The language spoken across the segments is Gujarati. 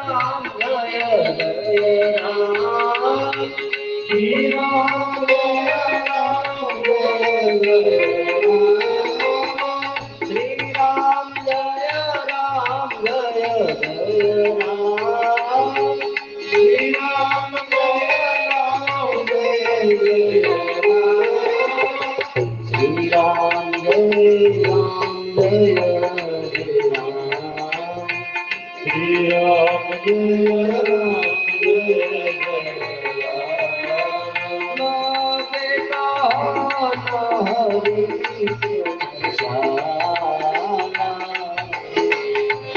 राम जय जय राम श्री राम जय राम जय जय राम श्री राम जय राम जय जय राम श्री राम जय राम जय जय राम श्री राम जय राम जय श्री राम जय राम जय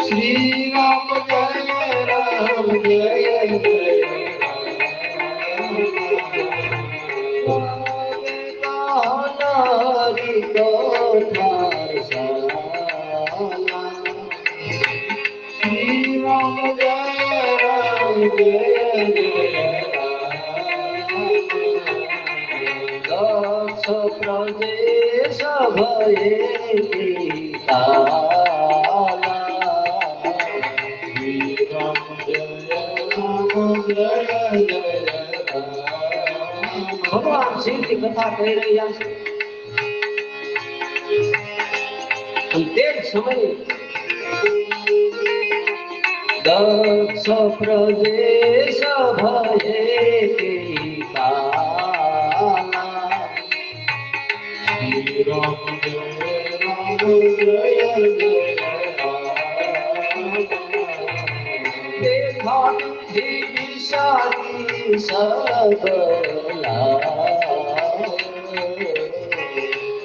श्री राम जय राम जय श्री राम जय राम जय दक्ष प्रदेश भये श्री राम जय भगवान शिव की कथा कह रही है समय दक्ष प्रदेश भये श्री राम जय राम जय जय देखा विषादी सबला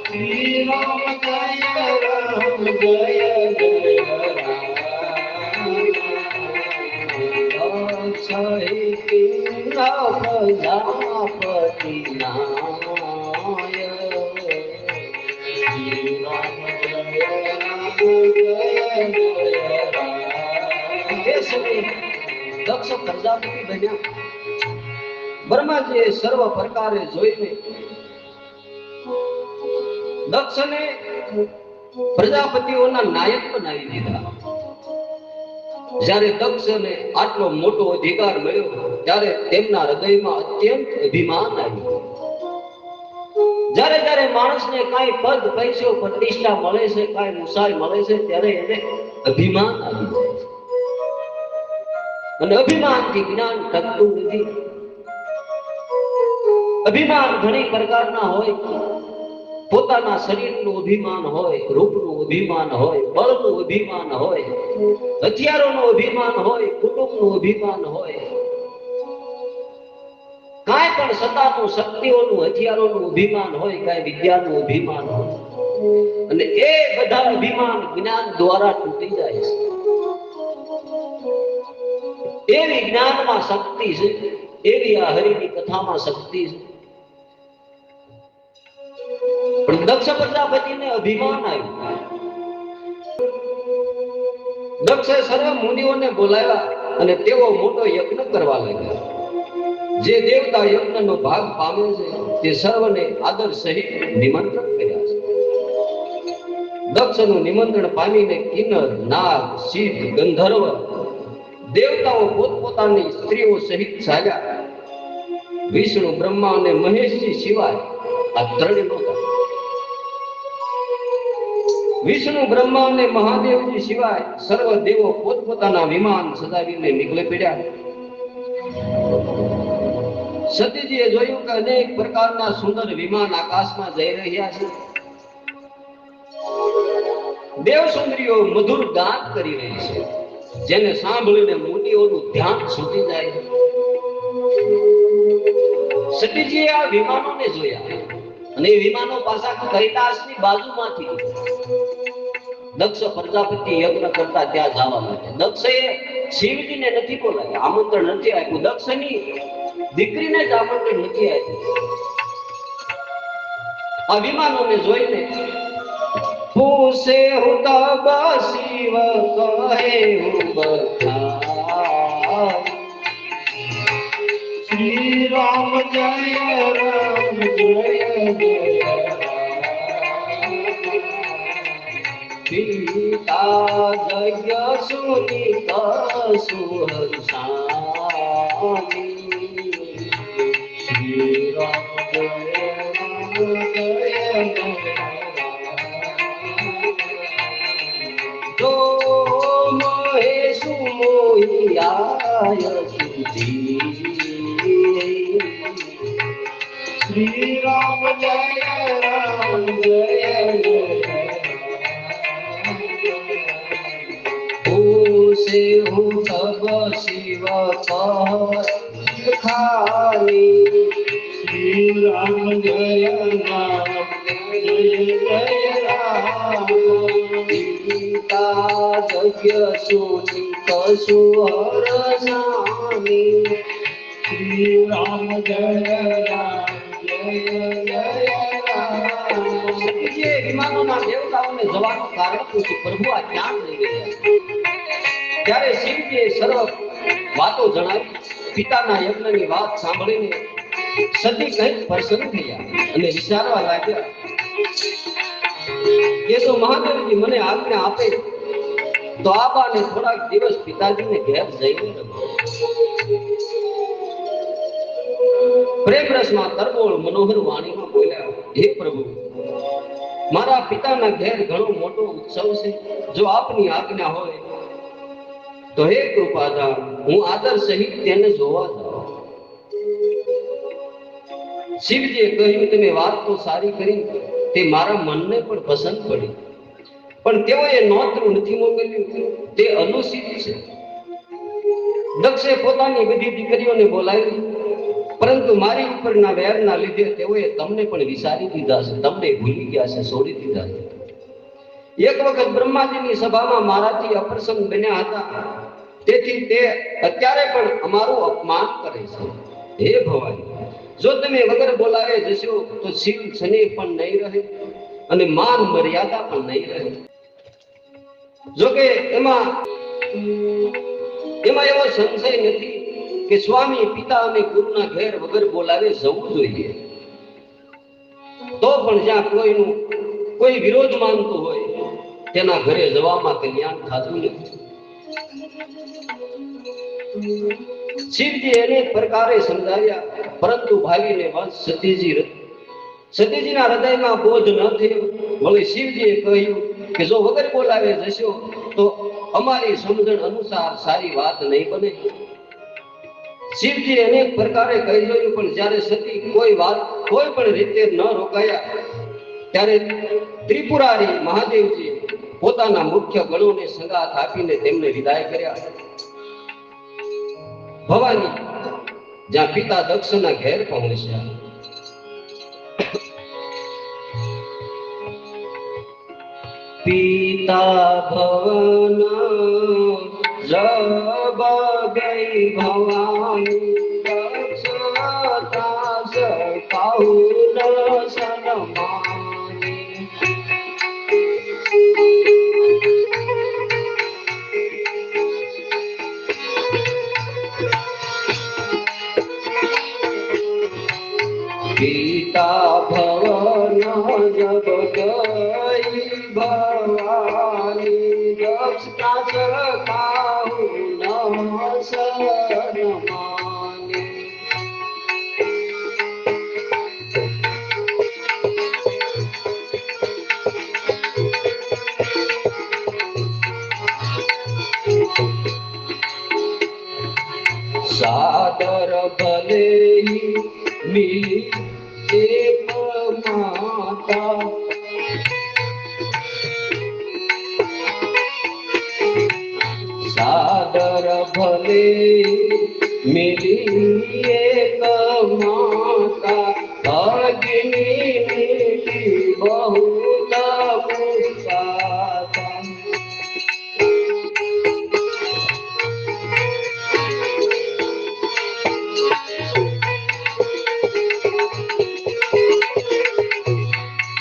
श्री राम जय राम जय जय प्रजापति नाय श्री राम जय राम जय जय दक्ष प्रजापति बन्या ब्रह्माजीए सर्व प्रकारे જોઈને દક્ષને પ્રજાપતિઓના નાયક બનાવી દીધા જ્યારે દક્ષને આટલો મોટો અધિકાર મળ્યો ત્યારે તેમના હૃદયમાં અત્યંત અભિમાન આવ્યું જ્યારે જ્યારે માણસને કાંઈ પદ પૈસો પ્રતિષ્ઠા મળે છે કાંઈ મુસાઈ મળે છે ત્યારે એને અભિમાન આવી જાય છે અને અભિમાનથી જ્ઞાન ટકતું નથી અભિમાન ઘણી પ્રકારના હોય પોતાના શરીરનું અભિમાન હોય રૂપનું અભિમાન હોય બળનું અભિમાન હોય હથિયારોનું અભિમાન હોય કુટુંબનું અભિમાન હોય કાંઈ પણ સત્તાનું શક્તિઓનું હથિયારોનું અભિમાન હોય કાંઈ વિદ્યાનું અભિમાન હોય અને એ બધા અભિમાન જ્ઞાન દ્વારા તૂટી જાય છે એવી જ્ઞાનમાં શક્તિ છે એવી આ હરિની કથામાં શક્તિ છે પણ દક્ષ પ્રજાપતિને અભિમાન આવ્યું દક્ષે સર્વ મુનિઓને બોલાવ્યા અને તેઓ મોટો યજ્ઞ કરવા લાગ્યા જે દેવતા યજ્ઞનો ભાગ પામે છે તે સર્વને આદર સહિત નિમંત્રણ કર્યા છે દક્ષનું નિમંત્રણ પામીને કિન્નર નાગ સિદ્ધ ગંધર્વ દેવતાઓ પોતપોતાની સ્ત્રીઓ સહિત ચાલ્યા વિષ્ણુ બ્રહ્મા અને મહેશજી સિવાય આ ત્રણે નહોતા વિષ્ણુ બ્રહ્મા અને મહાદેવજી સિવાય સર્વ દેવો પોતપોતાના વિમાન સજાવીને નીકળી પડ્યા સતીજીએ જોયું કે અનેક પ્રકારના સુંદર વિમાન આકાશમાં જઈ રહ્યા છે દેવ સુંદરીઓ મધુર ગાન કરી રહી છે જેને સાંભળીને મુનિઓનું ધ્યાન છૂટી જાય સતીજીએ આ વિમાનોને જોયા અને એ વિમાનો પાછા કૈલાસની બાજુમાંથી દક્ષ પ્રજાપતિ યજ્ઞ કરતા ત્યાં જવા માટે દક્ષે શિવજીને નથી બોલાવ્યા આમંત્રણ નથી આપ્યું દક્ષની દીકરીને જ આમંત્રણ નથી આપ્યું આ વિમાનોને જોઈને પૂછે હું તબ શિવ કહે હું બધા શ્રી રામ જય રામ જય જય શ્રી જગ્ય સુની કસુ હર્ષાની શ્રી રામ જય જો મહેશુ મોહિયાય સુધી શ્રી રામ જય રામ જય से हूँ सब शिव खानी श्री राम जय राम जय जय राम सीता यज्ञ सुनी कशु हरसानी श्री राम जय राम जय जय राम ये विमानों देवताओं ने जवाब कारण पूछी प्रभु आ क्या लઈ ગયા ત્યારે શિવજીએ સર્વ વાતો જણાવી પિતાના યજ્ઞની વાત સાંભળીને સતી કંઈક પ્રસન્ન થયા અને વિચારવા લાગ્યા કે જો મહાદેવજી મને આજ્ઞા આપે તો આબાને થોડાક દિવસ પિતાજીને ઘેર જઈને રહો પ્રેમ રસમાં તરબોળ મનોહર વાણીમાં બોલ્યા હે પ્રભુ મારા પિતાના ઘેર ઘણો મોટો ઉત્સવ છે જો આપની આજ્ઞા હોય તો હે કૃપાધામ હું આદર સહિત તેને જોવા જાઉં શિવજીએ કહ્યું તમે વાત તો સારી કરી તે મારા મનને પણ પસંદ પડી પણ તેઓએ નોતરું નથી મોકલ્યું તે અનુચિત છે દક્ષે પોતાની બધી દીકરીઓને બોલાવી પરંતુ મારી ઉપરના વેરના લીધે તેઓએ તમને પણ વિસારી દીધા છે તમને ભૂલી ગયા છે છોડી દીધા છે એક વખત બ્રહ્માજીની સભામાં મારાથી અપ્રસન્ન બન્યા હતા તેથી તે અત્યારે પણ અમારું અપમાન કરે છે હે ભવાની જો તમે વગર બોલાવે જશો તો શિવ શનિ પણ નહીં રહે અને માન મર્યાદા પણ નહીં રહે જોકે એમાં એવો સંશય નથી કે સ્વામી પિતા અને ગુરુના ઘેર વગર બોલાવે જવું જોઈએ તો પણ જ્યાં કોઈ વિરોધ માનતું હોય તેના ઘરે જવામાં કલ્યાણ થતું નથી શિવજી અનેક પ્રકારે સમજાવ્યા પરંતુ ભાવીને વંશ સતીજીના હૃદયમાં બોધ ન થયો વળી શિવજીએ કહ્યું કે જો વગર બોલાવે જશો તો અમારી સમજણ અનુસાર સારી વાત નહીં બને શિવજી અનેક પ્રકારે કહી જોયું પણ જ્યારે સતી કોઈ પણ રીતે ન રોકાયા ત્યારે ત્રિપુરારી મહાદેવજી પોતાના મુખ્ય ગણોને સંગાથ આપીને તેમને વિદાય કર્યા ભવાની જ્યાં પિતા દક્ષના ઘેર પહોંચ્યા પિતા ભવન જબ ગઈ ભવાની દક્ષતા સકાઉલ સન્માની પિતા ભવન જબ ગઈ ભવાની દક્ષતા સકાઉલ સન્માની સાદર ભલે મિલી એક માતા સાદર ભલે મિલી એક માતા ભગિની મિલી બહુત મુસ્કાતા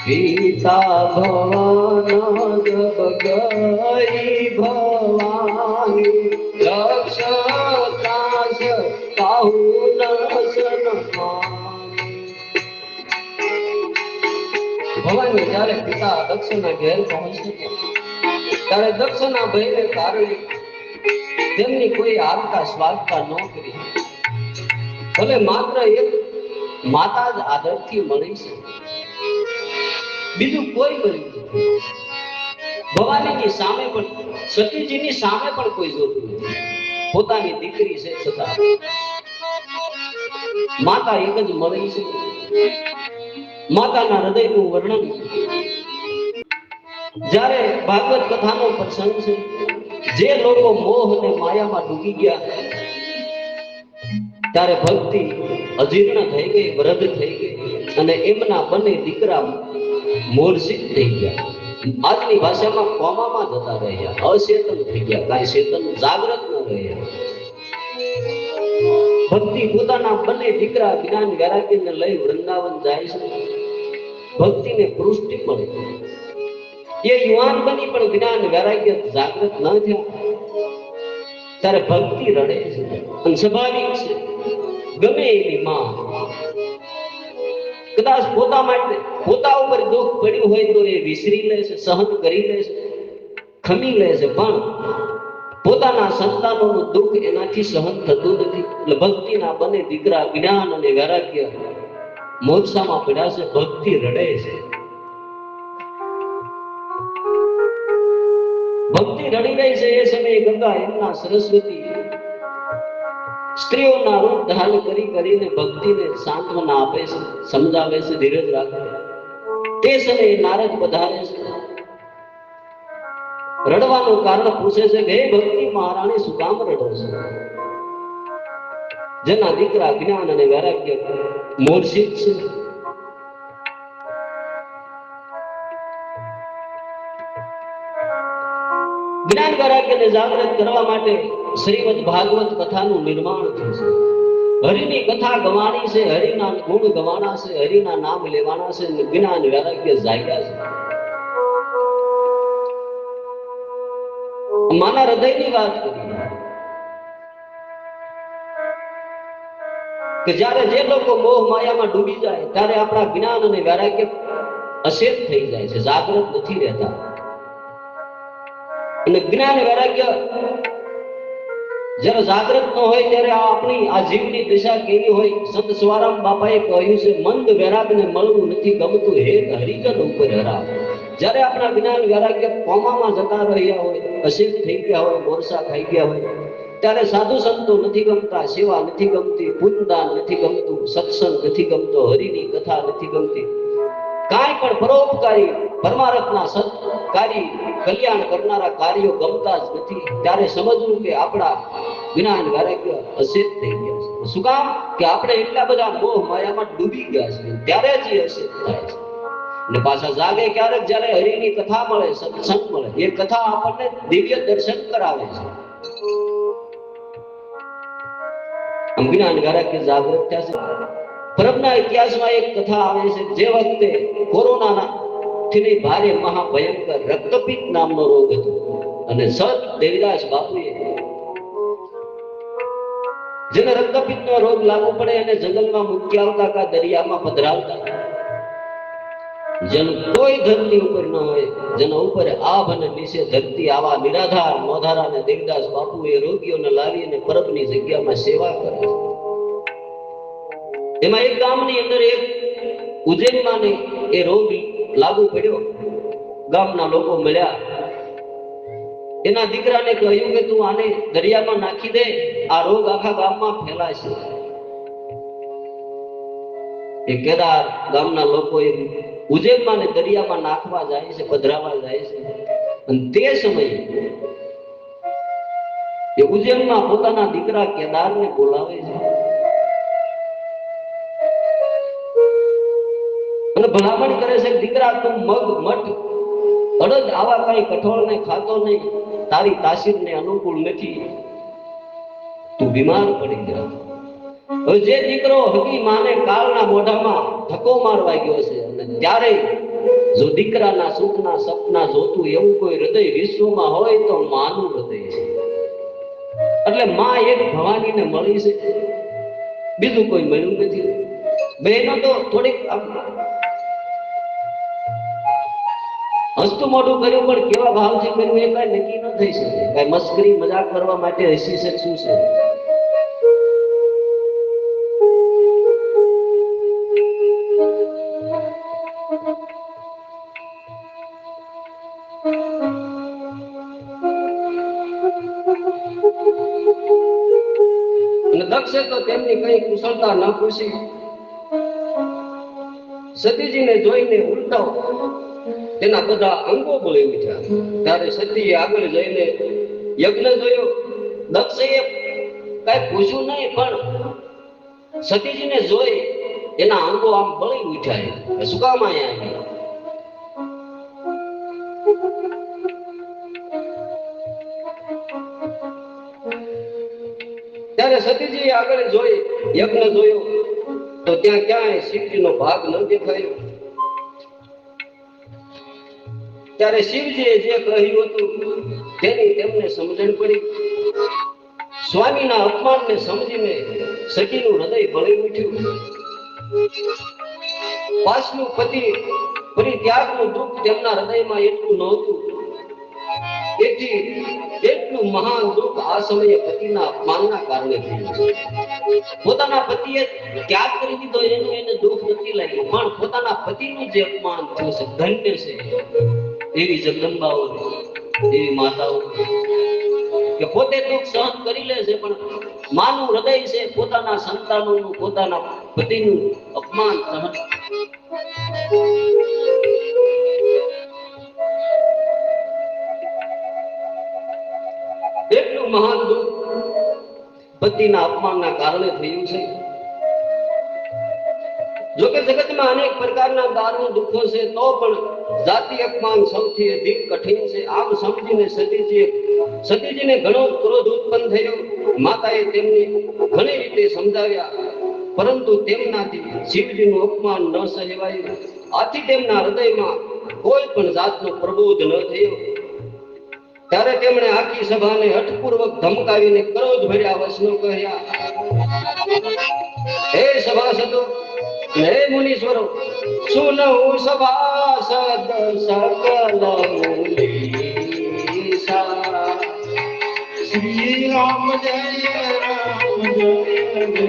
પિતા ભવન જબ ગઈ ભવાની દક્ષતા સકાઉલ સન્માની ભવાની જ્યારે પિતા દક્ષના ઘેર પહોંચ્યા ત્યારે દક્ષના ભયને કારણે તેમની કોઈ આગતા સ્વાગતા ન કરી. ભલે માત્ર એક માતા જ આદરથી મળી છે, બીજું કોઈ મળ્યું નથી. ભવાનીની સામે પણ, સતીજીની સામે પણ કોઈ જોતું નથી. પોતાની દીકરી છે છતાં માતા એક જ મળી છે. માતાના હૃદયનું વર્ણન જ્યારે ભાગવત કથાનો પ્રસંગ છે. જે લોકો મોહ અને માયામાં ડૂબી ગયા ત્યારે ભક્તિ અજીર્ણ થઈ ગઈ, વૃદ્ધ થઈ ગઈ અને એમના બંને દીકરા મૂર્છિત થઈ ગયા. આજની ભાષામાં કોમામાં જતા રહ્યા, અચેતન થઈ ગયા, કાંઈ ચેતન જાગૃત ન રહ્યા. ભક્તિ પોતાના બંને દીકરા જ્ઞાન વૈરાગ્યને લઈ વૃંદાવન જાય છે. ભક્તિને પુષ્ટિ મળે. એ યુવાન બની પણ જ્ઞાન વૈરાગ્ય જાગૃત ન થયા ત્યારે ભક્તિ રડે છે. અને સ્વાભાવિક છે, ગમે એની માં કદાચ પોતા ઉપર દુઃખ પડ્યું હોય તો એ વિસરી લે છે, સહન કરી લે છે, ખમી લે છે, પણ પોતાના સંતાનોનું દુઃખ એનાથી સહન થતું નથી. એટલે ભક્તિના બંને દીકરા જ્ઞાન અને વૈરાગ્ય મોક્ષામાં પડ્યા છે. ભક્તિ રડે છે. ભક્તિ રડી રહી છે. એ સમયે ગંગા એમના સરસ્વતી સ્ત્રીઓના રૂપ ધારણ કરીને ભક્તિને સાંત્વના આપે છે, સમજાવે છે, ધીરજ રાખે. તે સમયે નારદ પધારે છે. રડવાનું કારણ પૂછે છે કે હે ભક્તિ મહારાણી, શું કામ રડો છો? જેના દીકરા જ્ઞાન અને વૈરાગ્ય મૂર્છિત છે. જ્ઞાન વૈરાગ્યને જાગૃત કરવા માટે શ્રીમદ ભાગવત કથાનું નિર્માણ થયું છે. હરિની કથા ગવાણી છે, હરિના ગુણ ગવાના છે, હરિના નામ લેવાના છે, જ્ઞાન વૈરાગ્ય જાગ્યા છે. માના હૃદયની વાત કરી કે જ્યારે જે લોકો મોહ માયામાં ડૂબી જાય ત્યારે આપણા જ્ઞાન અને વૈરાગ્ય અચેત થઈ જાય છે, જાગૃત નથી રહેતા. અને જ્ઞાન વૈરાગ્ય જ્યારે જાગૃત ન હોય ત્યારે આપણી આ જીવની દિશા કેવી હોય? સંત સ્વારામ બાપાએ કહ્યું છે, મંદ વૈરાગને મળવું નથી ગમતું, હે હરિજન ઉપર હરા. જ્યારે આપણા જ્ઞાન વૈરાગ્ય કોમામાં જતા રહ્યા હોય, અચેત થઈ ગયા હોય, મોરસા ખાઈ ગયા હોય, ત્યારે સાધુ સંતો નથી ગમતા, સેવા નથી ગમતી, પુણ્યદાન નથી ગમતું, સત્સંગ નથી ગમતો, હરિની કથા નથી ગમતી, કાંઈ પણ પરોપકારી પરમાર્થના સત્કારી કલ્યાણ કરનારા કાર્યો ગમતા જ નથી. ત્યારે સમજવું કે આપણા જ્ઞાન વૈરાગ્ય અચેત થઈ ગયા છે. શું કામ? કે આપણે એટલા બધા મોહ માયામાં ડૂબી ગયા છે. ત્યારે જ એ અચેત થાય છે. અને પાછા જાગે ક્યારેક જ્યારે હરિની કથા મળે, સત્સંગ મળે. એ કથા આપણને દિવ્ય દર્શન કરાવે છે. જ્ઞાન વૈરાગ્ય જાગૃત થયા છે. પરમના ઇતિહાસમાં એક કથા આવે છે. જે વખતે કોરોનાના થી ભારે મહાભયંકર રક્તપિત્ત નામનો રોગ હતો અને સત દેવીદાસ બાપુએ જેને રક્તપિત્તનો રોગ લાગુ પડે અને જંગલમાં મૂકી આવતા કા દરિયામાં પધરાવતા, જેનું કોઈ ધરતી ઉપર ન હોય, જેના ઉપર આભ અને નીચે ધરતી, આવા નિરાધાર મોધારા અને દેવદાસ બાપુ એ રોગીઓને લાવી અને પરબની જગ્યામાં સેવા કરે. એમાં એક ગામની અંદર એક ઉજ્જૈનમાં એ રોગ લાગુ પડ્યો. ગામના લોકો મળ્યા, એના દીકરાને કહ્યું કે તું આને દરિયામાં નાખી દે, આ રોગ આખા ગામમાં ફેલાશે. એ કેદાર ગામના લોકો ઉજ્જૈનમાં ને દરિયામાં નાખવા જાય છે, પધરાવા જાય છે. અને તે સમયે એ ઉજ્જૈનમાં પોતાના દીકરા કેદારને બોલાવે છે અને ભલામણ કરે છે, દીકરા તું મગ મઠ અડદ આવા કઈ કઠોળને ખાતો નહીં, તારી તાસીરને અનુકૂળ નથી, તું બીમાર પડી ગયો. હવે જે દીકરો હકી માને કાળના મોઢામાં ધક્કો મારવા ગયો છે અને ત્યારે જો દીકરાના સુખના સપના જોતું એવું કોઈ હૃદય વિશ્વમાં હોય તો માનું હૃદય છે. એટલે માં એક ભવાનીને મળી છે, બીજું કોઈ મળ્યું નથી. બહેનો તો થોડીક હસતું મોઢું કર્યું પણ કેવા ભાવથી કર્યું એ કઈ નક્કી ન થઈ શકે. કઈ મસ્કરી મજાક કરવા માટે હસી છે શું છે? અને દક્ષે તો તેમની કઈ કુશળતા ન પૂછી. સતીજીને જોઈને ઉલટો તેના બધા અંગો બોલી ઉઠ્યા. ત્યારે સતીએ આગળ જઈને યજ્ઞ જોયો. દક્ષે કઈ પૂછ્યું નહીં, પણ સતીજીને જોઈ એના અંગો આમ બળી ઉઠ્યા. શું કામ અહીંયા? ત્યારે સતીજી આગળ જોઈ યજ્ઞ જોયો તો ત્યાં ક્યાંય શિવજીનો ભાગ ન દેખાયો. ત્યારે શિવજીએ જે કહ્યું હતું તેની તેમને સમજણ પડી. સ્વામીના અપમાનને સમજીને સતીનું હૃદય બળી ઉઠ્યું. પાછલું પતિ પરિત્યાગનું દુઃખ તેમના હૃદયમાં એટલું નહોતું. તેથી એટલું મહાન દુઃખ આ સમયે પતિના અપમાનના કારણે થયું. પોતાના પતિએ ત્યાગ કરી દીધો એનું એને દુઃખ નથી લાગ્યું, પણ પોતાના પતિનું જે અપમાન થયું છે, ધન્ય છે એવી જગદંબાઓ, એવી માતાઓ કે પોતે દુઃખ સહન કરી લે છે, પણ માનું હૃદય છે પોતાના સંતાનોનું, પોતાના પતિનું અપમાન સહન. એટલું મહાન દુઃખ પતિના અપમાનના કારણે થયું છે. જોકે જગતમાં અનેક પ્રકારના દારૂણ દુઃખો છે, તો પણ જાતિ અપમાન સૌથી અધિક કઠિન છે. આમ સમજીને સતીજીને ઘણો ક્રોધ ઉત્પન્ન થયો. માતાએ તેમને ઘણી રીતે સમજાવ્યા, પરંતુ તેમનાથી શિવજીનું અપમાન ન સહેવાયું. આથી તેમના હૃદયમાં કોઈ પણ જાતનો પ્રબોધ ન થયો. ત્યારે તેમણે આખી સભાને હઠપૂર્વક ધમકાવીને ક્રોધ ભર્યા વચનો કહ્યા. હે સભાસદો, હે મુનીશ્વરો, સુનહું સભાસદ સકલ મુનીસા. શ્રી રામ જય રામ જય જય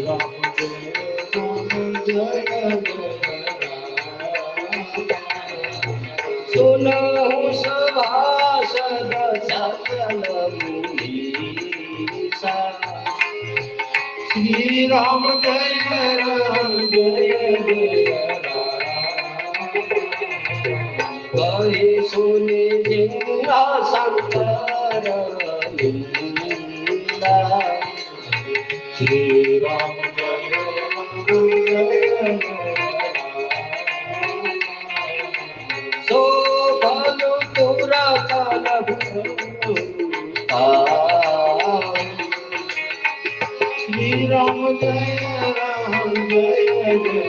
રામ. सुनहु सभासद सकल मुनीसा. श्री राम जय राम जय जय राम. कहे सुने जिन्ना शंकर लीला. श्री राम जय राम जय राम. सो भलो तुरा कालब श्री राम जय राम जय जय.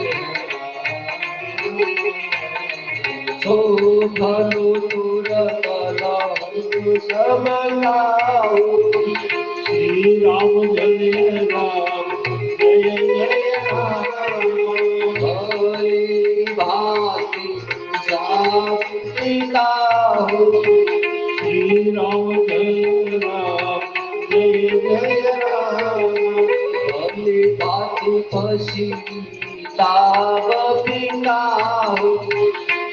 सो भलो तुरा कालब सबलाओ. श्री राम जय राम जय जय राम. हरि भाति पिता हो. श्री राम जय राम जय जय राम. भले भाति पसीताव पिता हो.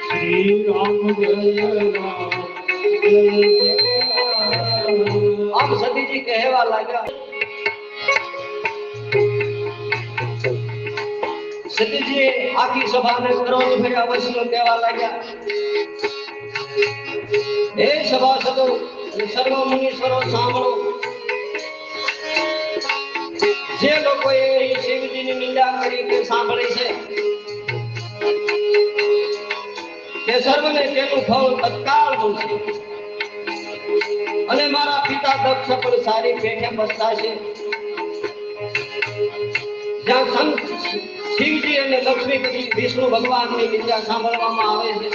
श्री राम जय राम जय जय राम. अब सती जी कहवा लगा. सतीजी आखी सभा में क्रोध भर्या वचनो कहेवा लाग्યા. हे सभासदो, સર્વ મુનીશ્વરો સાંભળો. જે લોકોએ શિવજીની નિંદા કરી તે સાંભળે છે તે સર્વને તેનું ફળ તત્કાળ મળશે. અને મારા પિતા દક્ષ પણ સારી પેઠે બસતા છે. જ્યાં સંત શિવજી અને લક્ષ્મીપતિ વિષ્ણુ ભગવાનની નિંદા સાંભળવામાં આવે છે,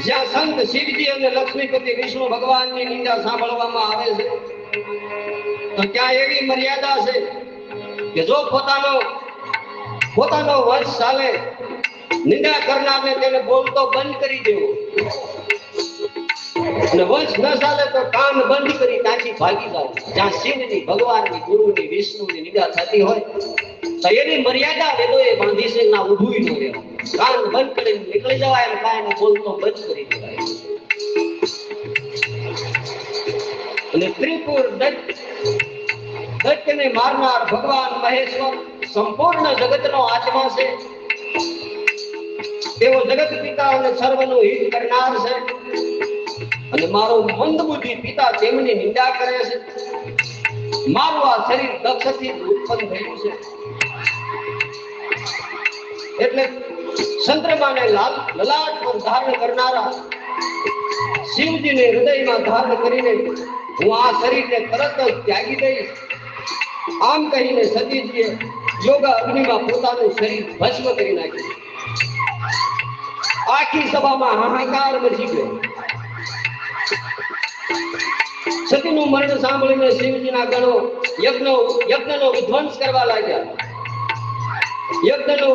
જ્યાં સંત શિવજી અને લક્ષ્મીપતિ વિષ્ણુ ભગવાનની નિંદા સાંભળવામાં આવે છે તો ત્યાં એવી મર્યાદા છે કે જો પોતાનો વંશ ચાલે, નિંદા કરનારને તેને બોલતો બંધ કરી દેવો અને વંશ ન ચાલે તો કાન બંધ કરી ત્યાંથી ભાગી જાવ. જ્યાં શિવની, ભગવાનની, ગુરુની, વિષ્ણુની નિંદા થતી હોય તો એની મર્યાદા વેદોએ બાંધી છે. ના ઊભું ન રહેવું, કાન બંધ કરીને નીકળી જવાય અને કાંઈ બોલતો બંધ કરી દેવાય. અને ત્રિપુર દૈત્યને મારનાર ભગવાન મહેશ્વર સંપૂર્ણ જગતનો આત્મા છે. તેઓ જગત પિતા અને સર્વનું હિત કરનાર છે. અને મારો મંદબુદ્ધિ પિતા તેમની નિંદા કરે છે. મારું આ શરીર દક્ષથી ઉત્પન્ન થયું છે. એટલે ચંદ્રમાને લલાટ પર ધારણ કરનારા શિવજીને હૃદયમાં ધારણ કરીને હું આ શરીરને તરત જ ત્યાગી દઈશ. આમ કહીને સતીજીએ યોગ અગ્નિમાં પોતાનું શરીર ભસ્મ કરી નાખ્યું. આખી સભામાં હાહાકાર મચી ગયો. સતીનું મરણ સાંભળીને શિવજીના ગણો યજ્ઞનો વિધ્વંસ કરવા લાગ્યા. યજ્ઞનો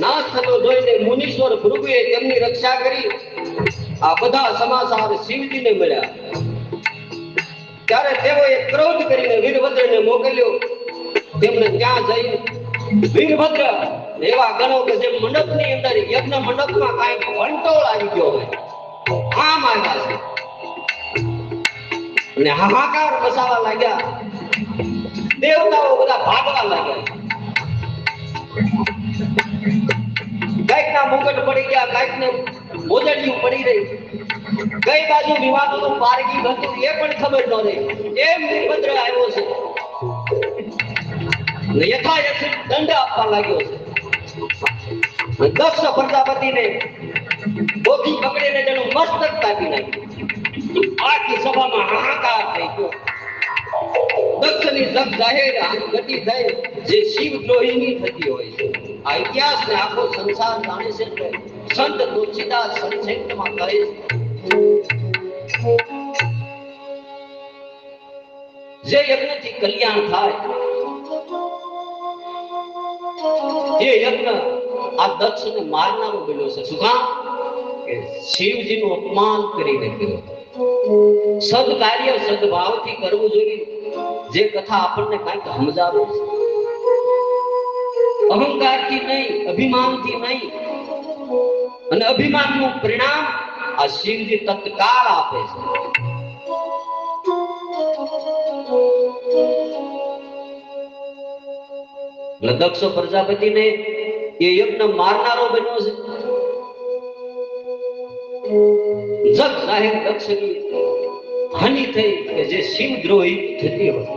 નાશ થતો જોઈને મુનીશ્વર ભૃગુએ તેમની રક્ષા કરી. આ બધા સમાચાર શિવજીને મળ્યા ત્યારે તેઓએ ક્રોધ કરીને વીરભદ્રને મોકલ્યો. તેમને ત્યાં જઈ વીરભદ્ર એવા ગણો કે જે મંડપની અંદર યજ્ઞ મંડપમાં કાંઈક વંટોળ આવી ગયો હોય આમ આવ્યા છે અને હાહાકાર મચાવવા લાગ્યા. દેવતાઓ બધા ભાગવા લાગ્યા. કાંઈકના મુગટ પડી ગયા, કાંઈકને મોજડિયું પડી રહી. કઈ બાજુ વિવાદોનું માર્ગી હતું એ પણ ખબર ન રહી. એમ વીરભદ્ર આવ્યો છે અને યથાયથ દંડ આપવા લાગ્યો છે. દક્ષ પ્રજાપતિને ગોપી પકડીને તેનું મસ્તક કાપી નાખ્યું. આખી સભામાં હાહાકાર થઈ ગયો. દક્ષની જગ જાહેર ગતિ થઈ જે શિવ દ્રોહીની થતી હોય છે. આ ઇતિહાસને આખો સંસાર જાણે છે. સંત તુલસીદાસ સંક્ષેપ્તમાં કહે છે જે યજ્ઞથી કલ્યાણ થાય એ યજ્ઞ આ દક્ષને મારનારો બન્યો છે. શું કામ? કે શિવજીનું અપમાન કરીને કર્યું. સદકાર્ય સદભાવથી કરવું જોઈએ. જે કથા આપણને કાંઈક સમજાવે છે. અહંકારથી નહીં, અભિમાનથી નહીં. અને અભિમાનનું પરિણામ આ શિવજી તત્કાળ આપે છે. દક્ષ પ્રજાપતિને એ યજ્ઞ મારનારો બન્યો છે. જગ જાહેર દક્ષની હાનિ થઈ કે જે શિવ દ્રોહી થતી હોય.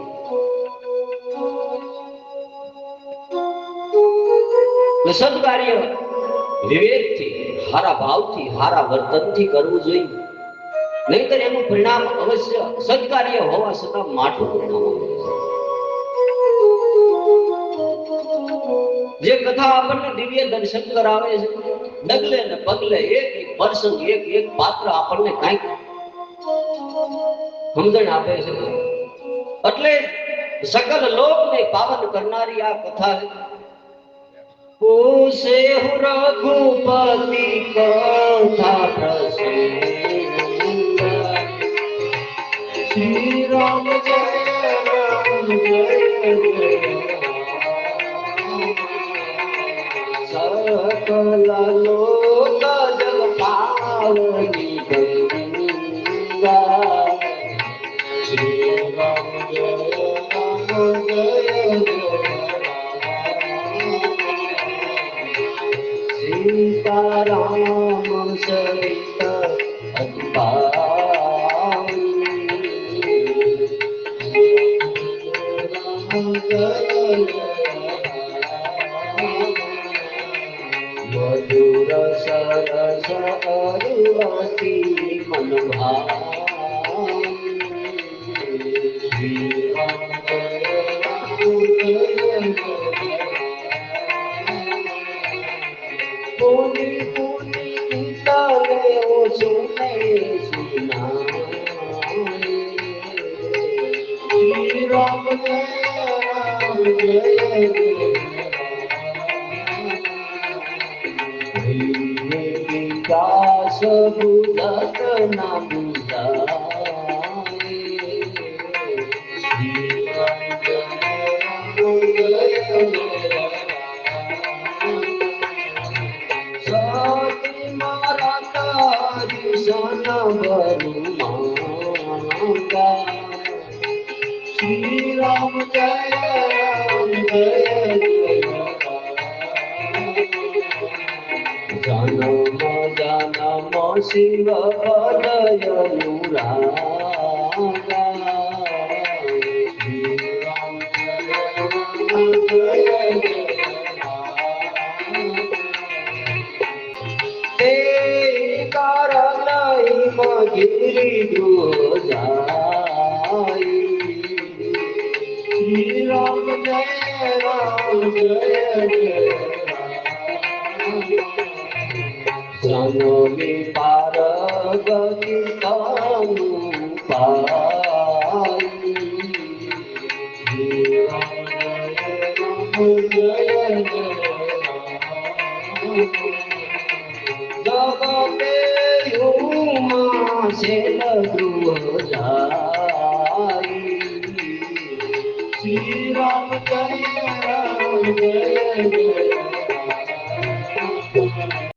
સદકાર્ય વિવેકથી, હારા ભાવથી, હારા વર્તનથી કરવું જોઈએ. નહીતર એનું પરિણામ અવશ્ય સદકાર્ય હોવા છતાં માઠું પરિણામ આવે છે. જે કથા આપણને દિવ્ય દર્શન કરાવે છે, ડગલે ને પગલે એક પ્રસંગ, એક પાત્ર આપણને કાંઈક સમજણ આપે છે. એટલે સકલ લોકને પાવન કરનારી આ કથા છે. પોષે રઘુપતિ કથા પ્રસંગ શ્રી રામ જય રામ જય સકલ લોક જગ પાવની ગંગા શ્રી રામ જય રામ જય સીતારામ સરિત મધુર સરસ અરુણતિ મન પુની પુની તલે ઓ સુને વિકાસ બુધત ના બુધાય શ્રી રામ જય સતી મારા તારી સન ભરું માંગા શ્રી રામ જય જય જનમ જનમ શિવ જય અનુરાગા શ્રી રામ જય તે કારણઈ મગીરી જાય શ્રી રામ જય જનમી પારગતિ તનુ પાઈ શ્રી રામ જય જગતે યુમા શેલ ગૃહ જાય શ્રી રામ જય જય